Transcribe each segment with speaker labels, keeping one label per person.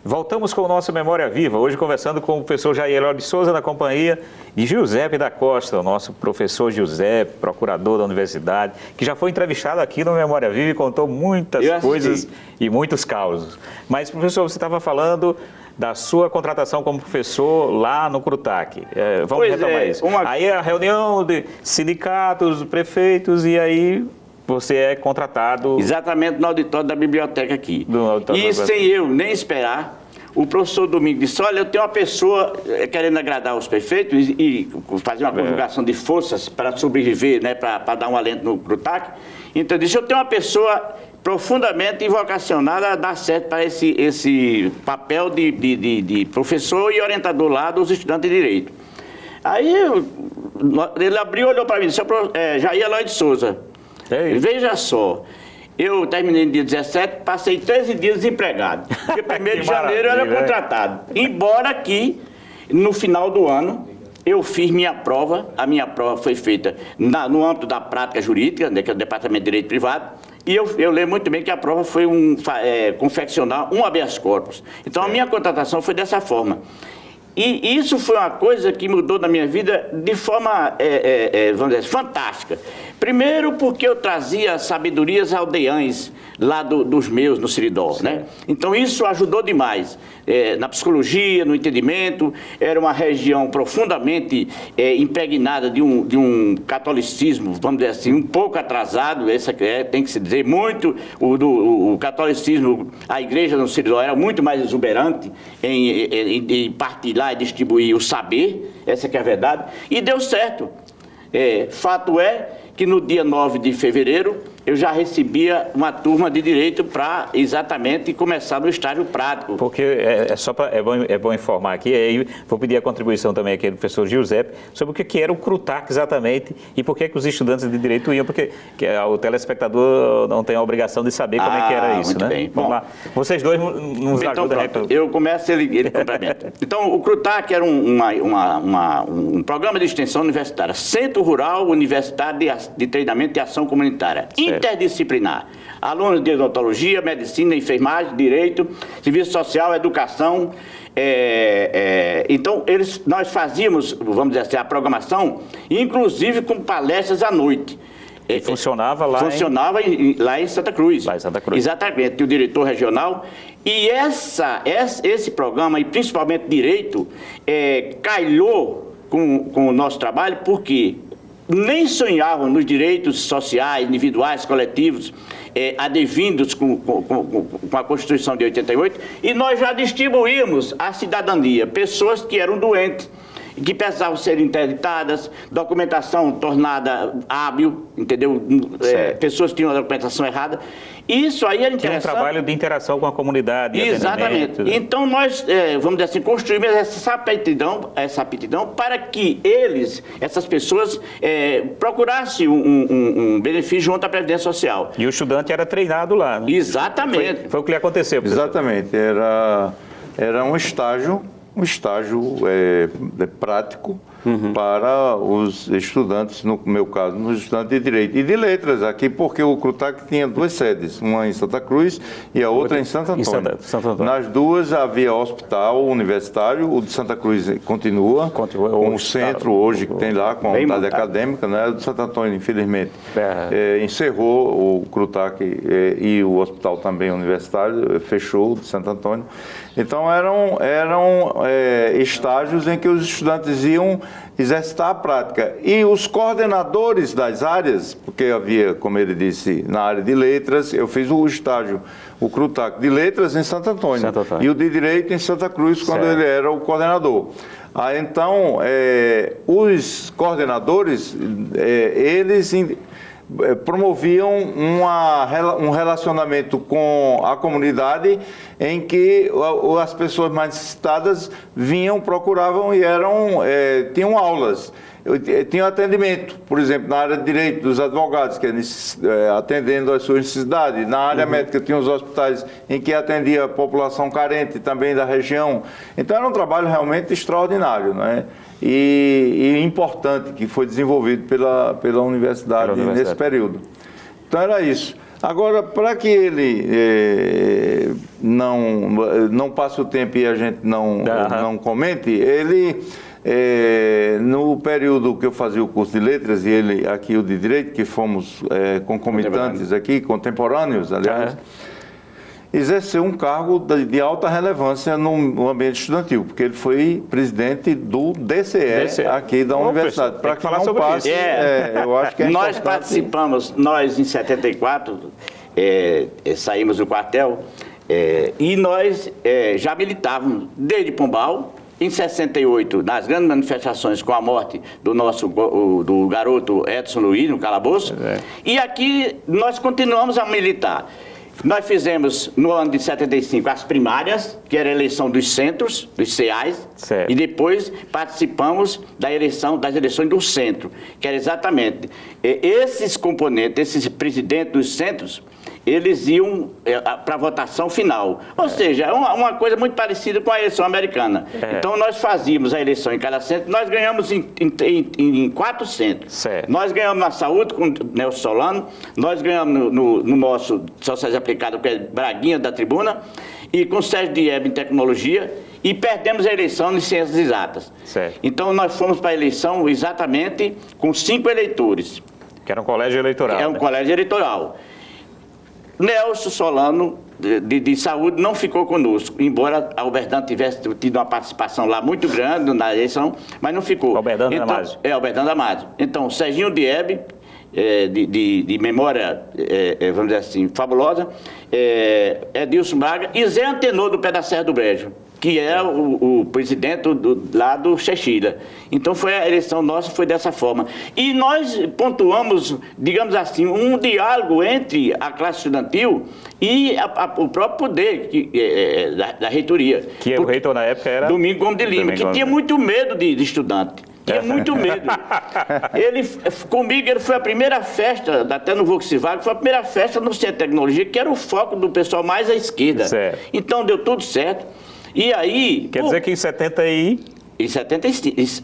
Speaker 1: Voltamos com o nosso Memória Viva, hoje conversando com o professor Jair de Souza, na companhia de Giuseppe da Costa, o nosso professor Giuseppe, procurador da universidade, que já foi entrevistado aqui no Memória Viva e contou muitas coisas e muitos causos. Mas, professor, você estava falando da sua contratação como professor lá no CRUTAC. Vamos retomar isso. Aí a reunião de sindicatos, prefeitos, e aí você é contratado...
Speaker 2: Exatamente no auditório da biblioteca aqui. E sem eu nem esperar, o professor Domingos disse, olha, eu tenho uma pessoa querendo agradar os prefeitos e fazer uma conjugação de forças para sobreviver, né, para dar um alento no CRUTAC. Então ele disse, eu tenho uma pessoa profundamente vocacionada a dar certo para esse papel de professor e orientador lá dos estudantes de Direito. Aí ele abriu e olhou para mim e disse, Jair Eloy de Souza, veja só, eu terminei no dia 17, passei 13 dias desempregado. Dia 1º de janeiro eu era contratado. Embora que, no final do ano, eu fiz minha prova. A minha prova foi feita no âmbito da prática jurídica, né, que é o Departamento de Direito Privado. E eu lembro muito bem que a prova foi confeccionar um habeas corpus. Então, a minha contratação foi dessa forma. E isso foi uma coisa que mudou na minha vida de forma, vamos dizer, fantástica. Primeiro porque eu trazia sabedorias aldeãs lá dos meus, no Seridó, né? Então isso ajudou demais. Na psicologia, no entendimento, era uma região profundamente impregnada de um catolicismo, vamos dizer assim, um pouco atrasado, tem que se dizer, muito, o catolicismo, a igreja no Seridó era muito mais exuberante em partilhar e distribuir o saber, essa que é a verdade, e deu certo. Fato é que no dia 9 de fevereiro eu já recebia uma turma de Direito para exatamente começar no estágio prático.
Speaker 1: Porque é bom informar aqui, aí vou pedir a contribuição também aqui do professor Giuseppe sobre o que era o CRUTAC exatamente e por que os estudantes de Direito iam, porque o telespectador não tem a obrigação de saber como é que era isso, né?
Speaker 2: Bem.
Speaker 1: Vamos lá. Vocês dois nos ajudam.
Speaker 2: Eu começo, ele complementa. Então, o CRUTAC era um programa de extensão universitária, Centro Rural Universitário de Treinamento e Ação Comunitária. Interdisciplinar. Alunos de odontologia, medicina, enfermagem, direito, serviço social, educação. Então, nós fazíamos, vamos dizer assim, a programação, inclusive com palestras à noite.
Speaker 1: E funcionava lá
Speaker 2: lá em Santa Cruz.
Speaker 1: Lá em Santa Cruz.
Speaker 2: Exatamente, o diretor regional. E esse programa, e principalmente Direito, calhou com o nosso trabalho, porque nem sonhavam nos direitos sociais, individuais, coletivos, advindos com a Constituição de 88, e nós já distribuímos a cidadania, pessoas que eram doentes, que precisavam ser interditadas, documentação tornada hábil, entendeu? Pessoas que tinham a documentação errada. Isso aí era interessante.
Speaker 1: Tem um trabalho de interação com a comunidade.
Speaker 2: Exatamente. Então nós, vamos dizer assim, construímos essa aptidão para que essas pessoas, procurassem um benefício junto à Previdência Social.
Speaker 1: E o estudante era treinado lá, né?
Speaker 2: Exatamente.
Speaker 1: Foi o que lhe aconteceu, professor.
Speaker 3: Exatamente. Era um estágio prático para os estudantes, no meu caso, nos estudantes de Direito e de Letras aqui, porque o CRUTAC tinha duas sedes, uma em Santa Cruz e a outra em Santo Antônio. Nas duas havia hospital universitário, o de Santa Cruz continua com o centro hoje que tem lá, com a unidade acadêmica, né? O de Santo Antônio, infelizmente, encerrou o CRUTAC e o hospital também universitário, fechou o de Santo Antônio. Então eram estágios em que os estudantes iam exercitar a prática. E os coordenadores das áreas, porque havia, como ele disse, na área de letras, eu fiz o estágio, o CRUTAC de letras em Santo Antônio. E o de Direito em Santa Cruz, quando ele era o coordenador. Então, os coordenadores, eles promoviam um relacionamento com a comunidade em que as pessoas mais necessitadas vinham, procuravam e tinham aulas. Tinha atendimento, por exemplo, na área de direito dos advogados, que atendendo às suas necessidades. Na área médica tinha os hospitais em que atendia a população carente também da região. Então era um trabalho realmente extraordinário, né? E importante, que foi desenvolvido pela universidade nesse período. Então era isso. Agora, para que ele não passa o tempo e a gente não comente, ele, no período que eu fazia o curso de letras e ele aqui o de direito, que fomos concomitantes aqui, contemporâneos, aliás, exerceu um cargo de alta relevância no ambiente estudantil, porque ele foi presidente do DCE aqui da universidade.
Speaker 1: Para que falar sobre isso.
Speaker 2: Eu acho que nós participamos, nós em 74, saímos do quartel e nós já militávamos desde Pombal. Em 68, nas grandes manifestações com a morte do garoto Edson Luiz, no calabouço, e aqui nós continuamos a militar. Nós fizemos, no ano de 75, as primárias, que era a eleição dos centros, dos CEAs, e depois participamos das eleições do centro, que era exatamente esses componentes, esses presidentes dos centros, eles iam para a votação final. Ou seja, é uma coisa muito parecida com a eleição americana. Então, nós fazíamos a eleição em cada centro, nós ganhamos em 4 centros. Nós ganhamos na saúde com o Nelson Solano, nós ganhamos no nosso Sociais Aplicado, que é Braguinha da Tribuna, e com o Sérgio Dieb em Tecnologia, e perdemos a eleição em Ciências Exatas. Então, nós fomos para a eleição exatamente com 5 eleitores.
Speaker 1: Que era um colégio eleitoral.
Speaker 2: É um colégio eleitoral. Nelson Solano, de saúde, não ficou conosco, embora Alberdano tivesse tido uma participação lá muito grande na eleição, mas não ficou.
Speaker 1: Alberdano Damasio.
Speaker 2: Alberdano Damasio. Então, Serginho Dieb, de memória, vamos dizer assim, fabulosa, Edilson Braga e Zé Antenor, do Pé da Serra do Brejo, que é o presidente lá do Xexira. Então, a eleição nossa foi dessa forma. E nós pontuamos, digamos assim, um diálogo entre a classe estudantil e o próprio poder da reitoria.
Speaker 1: Que o reitor na época era...
Speaker 2: Domingos Gomes de Lima, que tinha muito medo de estudante. Tinha muito medo. Comigo, ele foi a primeira festa, até no Volkswagen, foi a primeira festa no Centro de Tecnologia, que era o foco do pessoal mais à esquerda. Então, deu tudo certo. E aí...
Speaker 1: Quer dizer que em 75...
Speaker 2: Em 75, isso.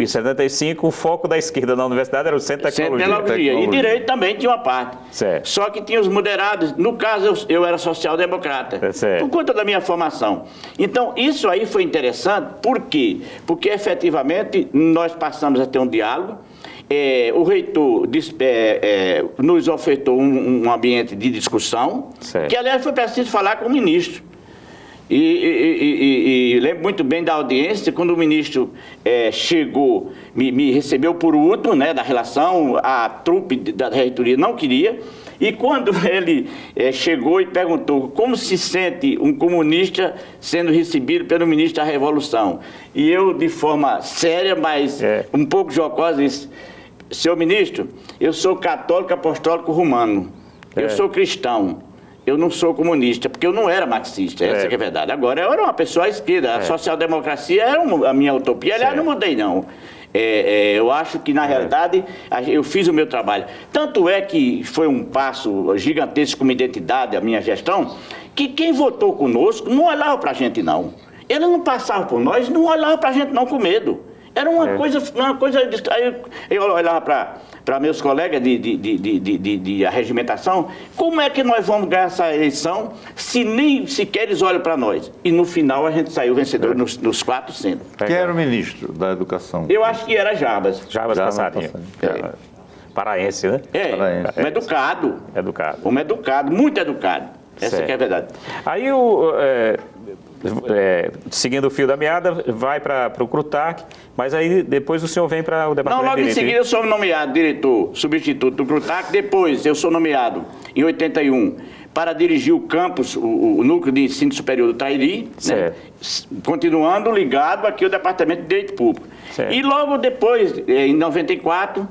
Speaker 1: Em 75, o foco da esquerda na universidade era o Centro de Tecnologia.
Speaker 2: E Direito também tinha uma parte. Só que tinha os moderados. No caso, eu era social-democrata. Por conta da minha formação. Então, isso aí foi interessante. Por quê? Porque, efetivamente, nós passamos a ter um diálogo. O reitor nos ofertou um ambiente de discussão, que, aliás, foi preciso falar com o ministro. E lembro muito bem da audiência, quando o ministro chegou, me recebeu por último, né, da relação, a trupe da reitoria não queria, e quando ele chegou e perguntou como se sente um comunista sendo recebido pelo ministro da Revolução, e eu, de forma séria, mas um pouco jocosa, disse: senhor ministro, eu sou católico apostólico romano, eu sou cristão. Eu não sou comunista, porque eu não era marxista, essa que é a verdade. Agora, eu era uma pessoa à esquerda, a social-democracia era a minha utopia, aliás, não mudei, não. Eu acho que, na realidade, eu fiz o meu trabalho. Tanto é que foi um passo gigantesco como identidade, a minha gestão, que quem votou conosco não olhava para a gente, não. Ele não passava por nós, não olhava para a gente, não, com medo. Era uma coisa... Aí eu olhava para meus colegas de arregimentação, como é que nós vamos ganhar essa eleição se nem sequer eles olham para nós? E no final a gente saiu vencedor nos 4 centros.
Speaker 3: Quem era o ministro da Educação?
Speaker 2: Eu acho que era Jabas.
Speaker 1: Jabas Passarinho. Paraense, né?
Speaker 2: Um educado. Um educado, muito educado. Essa que é a verdade.
Speaker 1: Aí seguindo o fio da meada, vai para o CRUTAC, mas aí depois o senhor vem para o Departamento de Direito.
Speaker 2: Logo em seguida eu sou nomeado diretor substituto do CRUTAC, depois eu sou nomeado em 81 para dirigir o campus, o núcleo de ensino superior do Trairi, né? Continuando ligado aqui ao Departamento de Direito Público. E logo depois, em 94,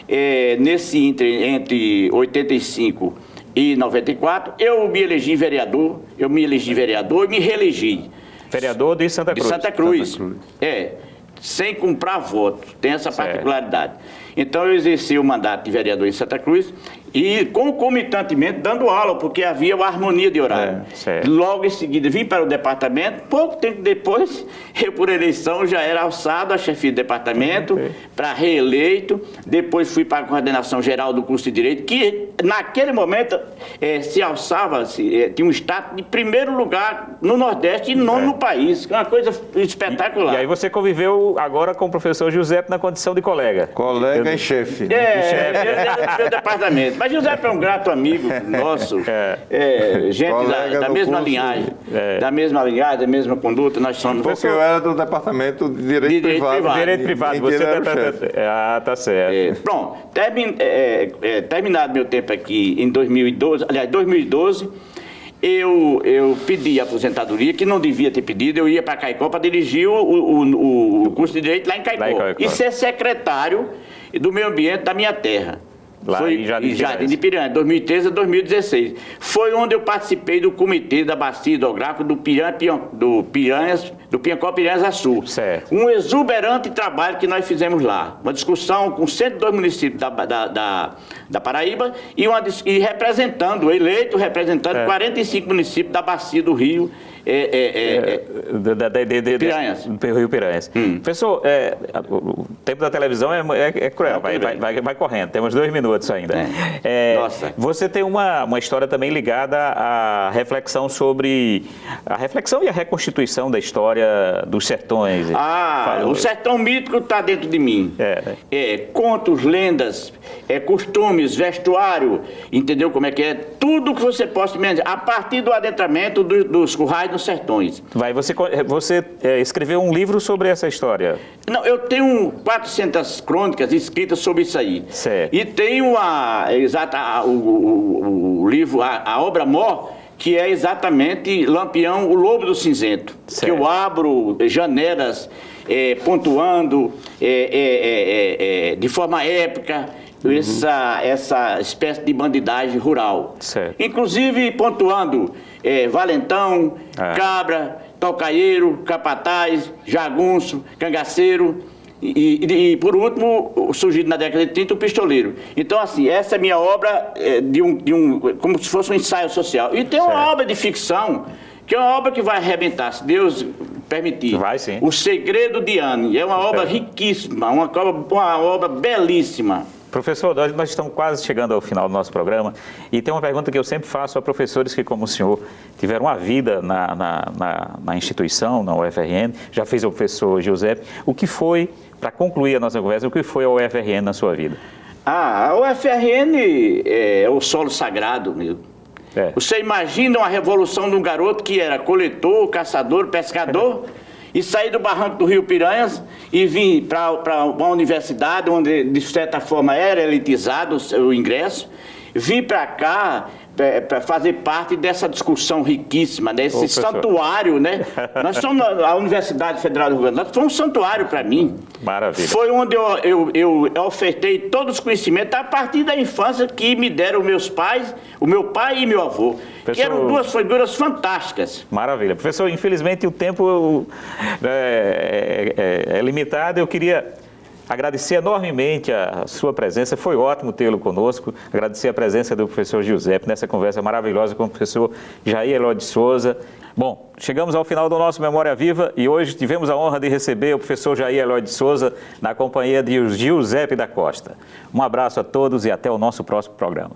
Speaker 2: entre 85 e 94, eu me elegi vereador, e me reelegi.
Speaker 1: Vereador de Santa Cruz.
Speaker 2: De Santa Cruz. Sem comprar voto, tem essa particularidade. Então eu exerci o mandato de vereador em Santa Cruz e concomitantemente dando aula, porque havia uma harmonia de horário. Logo em seguida vim para o departamento, pouco tempo depois, eu por eleição já era alçado a chefia de departamento, para reeleito, depois fui para a coordenação geral do curso de Direito, que naquele momento se alçava, tinha um status de primeiro lugar no Nordeste e nono no país, que é uma coisa espetacular.
Speaker 1: E aí você conviveu agora com o professor Giuseppe na condição de colega.
Speaker 3: Colega e chefe.
Speaker 2: Ele do departamento. Mas Giuseppe é um grato amigo nosso, gente da mesma linhagem, da mesma conduta, nós somos...
Speaker 3: Porque eu era do departamento de Direito Privado.
Speaker 1: Direito Privado, você tá certo.
Speaker 2: Pronto, terminado meu tempo aqui em 2012, aliás, 2012, eu pedi a aposentadoria, que não devia ter pedido, eu ia para Caicó para dirigir o curso de Direito lá em Caicó. E ser secretário do meio ambiente da minha terra.
Speaker 1: Lá
Speaker 2: foi
Speaker 1: em Jardim
Speaker 2: de Piranha, 2013 a 2016. Foi onde eu participei do comitê da bacia hidrográfica do Piancó Piranhas Açu.
Speaker 1: Certo.
Speaker 2: Um exuberante trabalho que nós fizemos lá. Uma discussão com 102 municípios da Paraíba e representando 45 municípios da bacia do Rio.
Speaker 1: Piranhas. Rio Piranhas. Professor, o tempo da televisão é cruel, vai correndo, temos 2 minutos ainda.
Speaker 2: Nossa.
Speaker 1: Você tem uma história também ligada à reflexão sobre a reflexão e a reconstituição da história dos sertões.
Speaker 2: O sertão mítico está dentro de mim. Contos, lendas, costumes, vestuário, entendeu como é que é? Tudo que você possa imaginar, a partir do adentramento dos currais nos sertões.
Speaker 1: Você escreveu um livro sobre essa história?
Speaker 2: Não, eu tenho 400 crônicas escritas sobre isso aí.
Speaker 1: Certo.
Speaker 2: E tenho o livro, a obra-mor, que é exatamente Lampião, o Lobo do Cinzento. Certo. Que eu abro janelas pontuando de forma épica essa espécie de bandidagem rural.
Speaker 1: Certo.
Speaker 2: Inclusive pontuando valentão, cabra, tocaieiro, capataz, jagunço, cangaceiro e por último, surgido na década de 30, o pistoleiro. Então, assim, essa é a minha obra como se fosse um ensaio social. E tem uma obra de ficção, que é uma obra que vai arrebentar, se Deus permitir.
Speaker 1: Vai, sim.
Speaker 2: O Segredo de Anne. É uma obra riquíssima, uma obra belíssima.
Speaker 1: Professor, nós estamos quase chegando ao final do nosso programa e tem uma pergunta que eu sempre faço a professores que, como o senhor, tiveram uma vida na instituição, na UFRN, já fez o professor Giuseppe. O que foi, para concluir a nossa conversa, o que foi a UFRN na sua vida?
Speaker 2: A UFRN é o solo sagrado mesmo. Você imagina uma revolução de um garoto que era coletor, caçador, pescador... E saí do barranco do Rio Piranhas e vim para uma universidade onde, de certa forma, era elitizado o ingresso. Vim para cá para fazer parte dessa discussão riquíssima, desse santuário, né? Nós somos a Universidade Federal do Rio Grande do Norte, foi um santuário para mim.
Speaker 1: Maravilha.
Speaker 2: Foi onde eu ofertei todos os conhecimentos a partir da infância que me deram meus pais, o meu pai e meu avô. Professor... Que eram duas figuras fantásticas.
Speaker 1: Maravilha. Professor, infelizmente o tempo é limitado. Eu queria agradecer enormemente a sua presença, foi ótimo tê-lo conosco, agradecer a presença do professor Giuseppe nessa conversa maravilhosa com o professor Jair Eloy de Souza. Bom, chegamos ao final do nosso Memória Viva e hoje tivemos a honra de receber o professor Jair Eloy de Souza na companhia de Giuseppe da Costa. Um abraço a todos e até o nosso próximo programa.